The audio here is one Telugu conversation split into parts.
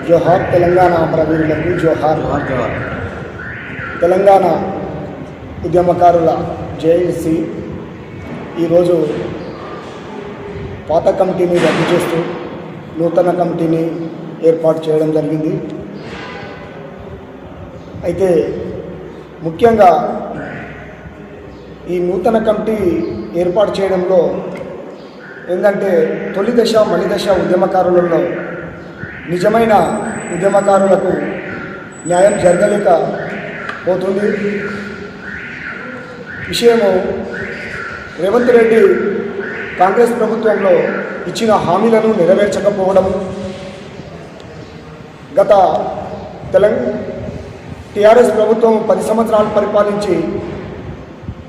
జోహార్ తెలంగాణ అమరవీరులకు జోహార్. తెలంగాణ ఉద్యమకారుల జేఏసీ ఈరోజు పాత కమిటీని రద్దు చేస్తూ నూతన కమిటీని ఏర్పాటు చేయడం జరిగింది. అయితే ముఖ్యంగా ఈ నూతన కమిటీ ఏర్పాటు చేయడంలో ఏంటంటే తొలి దశ మలి దశ ఉద్యమకారులలో నిజమైన ఉద్యమకారులకు న్యాయం జరగలేకపోతుంది. విషయము రేవంత్ రెడ్డి కాంగ్రెస్ ప్రభుత్వంలో ఇచ్చిన హామీలను నెరవేర్చకపోవడం, గత టీఆర్ఎస్ ప్రభుత్వం 10 సంవత్సరాలు పరిపాలించి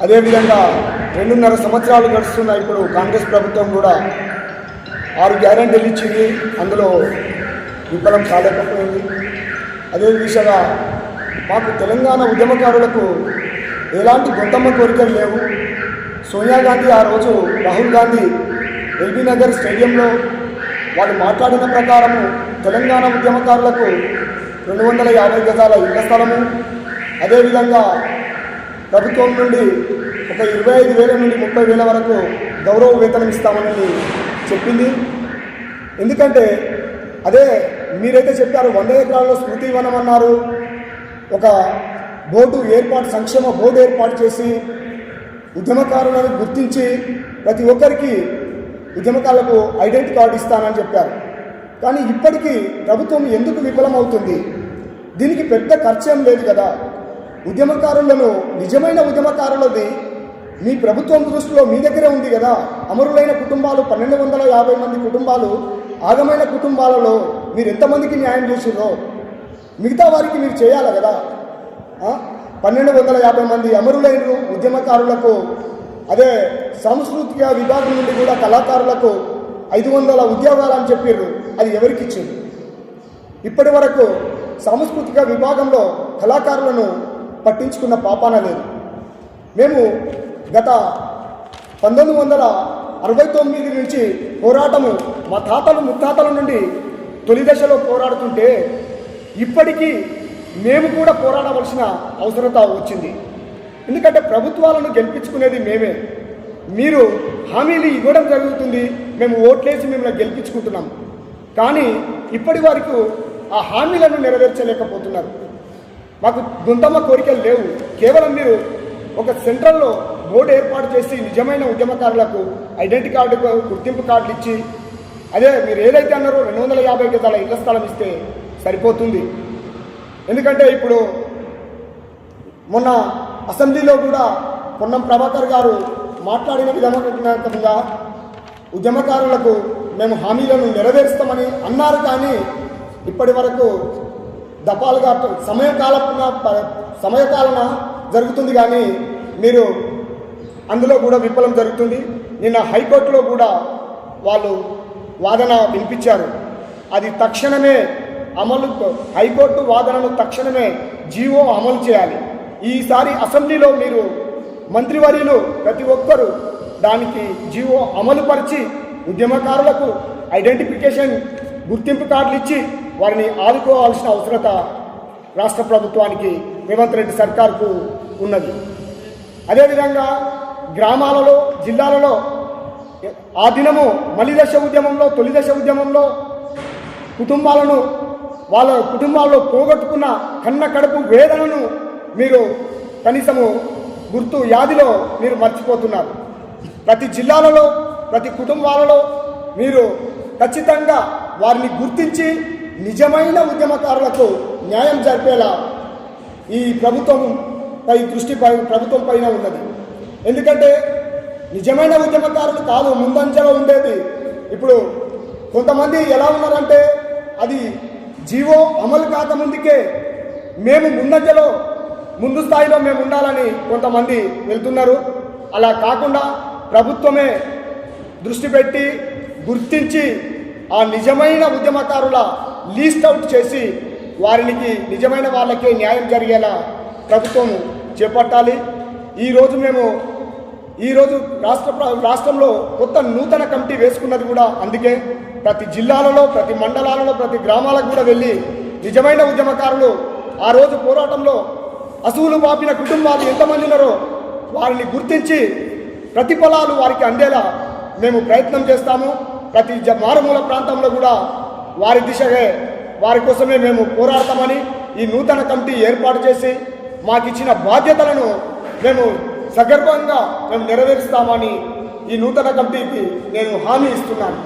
అదేవిధంగా 2.5 సంవత్సరాలు గడుస్తున్న ఇప్పుడు కాంగ్రెస్ ప్రభుత్వం కూడా 6 గ్యారెంటీలు ఇచ్చింది, అందులో విఫలం కాలేకపోయింది. అదే దిశగా మాకు తెలంగాణ ఉద్యమకారులకు ఎలాంటి గొంతమ్మ కోరికలు లేవు. సోనియా గాంధీ ఆ రోజు రాహుల్ గాంధీ ఎల్బీ నగర్ స్టేడియంలో వాళ్ళు మాట్లాడిన ప్రకారము తెలంగాణ ఉద్యమకారులకు 250 గజాల ఇళ్ల స్థలము, అదేవిధంగా ప్రభుత్వం నుండి ఒక 25,000 నుండి 30,000 వరకు గౌరవ వేతనం ఇస్తామని చెప్పింది. ఎందుకంటే అదే మీరైతే చెప్పారు 100 ఎకరాల్లో స్మృతి వనం అన్నారు. ఒక సంక్షేమ బోర్డు ఏర్పాటు చేసి ఉద్యమకారులను గుర్తించి ప్రతి ఒక్కరికి ఉద్యమకారులకు ఐడెంటిటీ కార్డు ఇస్తానని చెప్పారు. కానీ ఇప్పటికీ ప్రభుత్వం ఎందుకు విఫలమవుతుంది? దీనికి పెద్ద ఖర్చేం లేదు కదా. ఉద్యమకారులను నిజమైన ఉద్యమకారులది మీ ప్రభుత్వం దృష్టిలో మీ దగ్గరే ఉంది కదా. అమరులైన కుటుంబాలు 1,250 మంది కుటుంబాలు, ఆగమైన కుటుంబాలలో మీరు ఎంతమందికి న్యాయం చేసిర్రో మిగతా వారికి మీరు చేయాలి కదా. 1,250 మంది అమరులైన ఉద్యమకారులకు, అదే సాంస్కృతిక విభాగం నుండి కూడా కళాకారులకు 500 ఉద్యోగాలు అని చెప్పారు. అది ఎవరికి ఇచ్చింది? ఇప్పటి వరకు సాంస్కృతిక విభాగంలో కళాకారులను పట్టించుకున్న పాపాన లేదు. మేము గత 1969 నుంచి పోరాటము మా తాతలు ముత్తాతల నుండి తొలి దశలో పోరాడుతుంటే ఇప్పటికీ మేము కూడా పోరాడవలసిన అవసరత వచ్చింది. ఎందుకంటే ప్రభుత్వాలను గెలిపించుకునేది మేమే. మీరు హామీలు ఇవ్వడం జరుగుతుంది, మేము ఓట్లేసి మిమ్మల్ని గెలిపించుకుంటున్నాం. కానీ ఇప్పటి వరకు ఆ హామీలను నెరవేర్చలేకపోతున్నారు. మాకు గుంతమ్మ కోరికలు లేవు. కేవలం మీరు ఒక సెంట్రల్లో బోర్డు ఏర్పాటు చేసి నిజమైన ఉద్యమకారులకు ఐడెంటిటీ కార్డు, గుర్తింపు కార్డులు ఇచ్చి, అదే మీరు ఏదైతే అన్నారో 250 గజాల ఇళ్ల స్థలం ఇస్తే సరిపోతుంది. ఎందుకంటే ఇప్పుడు మొన్న అసెంబ్లీలో కూడా పొన్నం ప్రభాకర్ గారు మాట్లాడిన విధంగా ఉద్యమకారులకు మేము హామీలను నెరవేరుస్తామని అన్నారు. కానీ ఇప్పటి వరకు దఫాలుగా సమయకాలన జరుగుతుంది, కానీ మీరు అందులో కూడా విఫలం జరుగుతుంది. నిన్న హైకోర్టులో కూడా వాళ్ళు వాదన వినిపించారు. అది తక్షణమే హైకోర్టు వాదనను తక్షణమే జీవో అమలు చేయాలి. ఈసారి అసెంబ్లీలో మీరు మంత్రివర్యులు ప్రతి ఒక్కరూ దానికి జీవో అమలుపరిచి ఉద్యమకారులకు ఐడెంటిఫికేషన్ గుర్తింపు కార్డులు ఇచ్చి వారిని ఆదుకోవాల్సిన అవసరత రాష్ట్ర ప్రభుత్వానికి, రేవంత్ రెడ్డి సర్కార్కు ఉన్నది. అదేవిధంగా గ్రామాలలో, జిల్లాలలో ఆ దినము మలి దశ ఉద్యమంలో, తొలి దశ ఉద్యమంలో వాళ్ళ కుటుంబాల్లో పోగొట్టుకున్న కన్న కడుపు వేదనను మీరు కనీసము గుర్తు యాదిలో మీరు మర్చిపోతున్నారు. ప్రతి జిల్లాలలో, ప్రతి కుటుంబాలలో మీరు ఖచ్చితంగా వారిని గుర్తించి నిజమైన ఉద్యమకారులకు న్యాయం జరిపేలా ఈ ప్రభుత్వం పైన ఉన్నది. ఎందుకంటే నిజమైన ఉద్యమకారులు కాదు ముందంజలో ఉండేది. ఇప్పుడు కొంతమంది ఎలా ఉన్నారంటే అది జీవో అమలు కాకముందుకే మేము ముందు స్థాయిలో మేము ఉండాలని కొంతమంది వెళ్తున్నారు. అలా కాకుండా ప్రభుత్వమే దృష్టి పెట్టి గుర్తించి ఆ నిజమైన ఉద్యమకారుల లీస్ట్ అవుట్ చేసి వారికి నిజమైన వాళ్ళకే న్యాయం జరిగేలా ప్రభుత్వం చేపట్టాలి. ఈరోజు మేము ఈరోజు రాష్ట్రంలో కొత్త నూతన కమిటీ వేసుకున్నది కూడా అందుకే. ప్రతి జిల్లాలలో, ప్రతి మండలాలలో, ప్రతి గ్రామాలకు కూడా వెళ్ళి నిజమైన ఉద్యమకారులు ఆ రోజు పోరాటంలో అసూలు పాపిన కుటుంబాలు ఎంతమంది ఉన్నారో వారిని గుర్తించి ప్రతిఫలాలు వారికి అందేలా మేము ప్రయత్నం చేస్తాము. ప్రతి మారుమూల ప్రాంతంలో కూడా వారి దిశగా వారి కోసమే మేము పోరాడతామని ఈ నూతన కమిటీ ఏర్పాటు చేసి మాకిచ్చిన బాధ్యతలను మేము సగర్వంగా మేము నెరవేరుస్తామని ఈ నూతన కమిటీకి నేను హామీ ఇస్తున్నాను.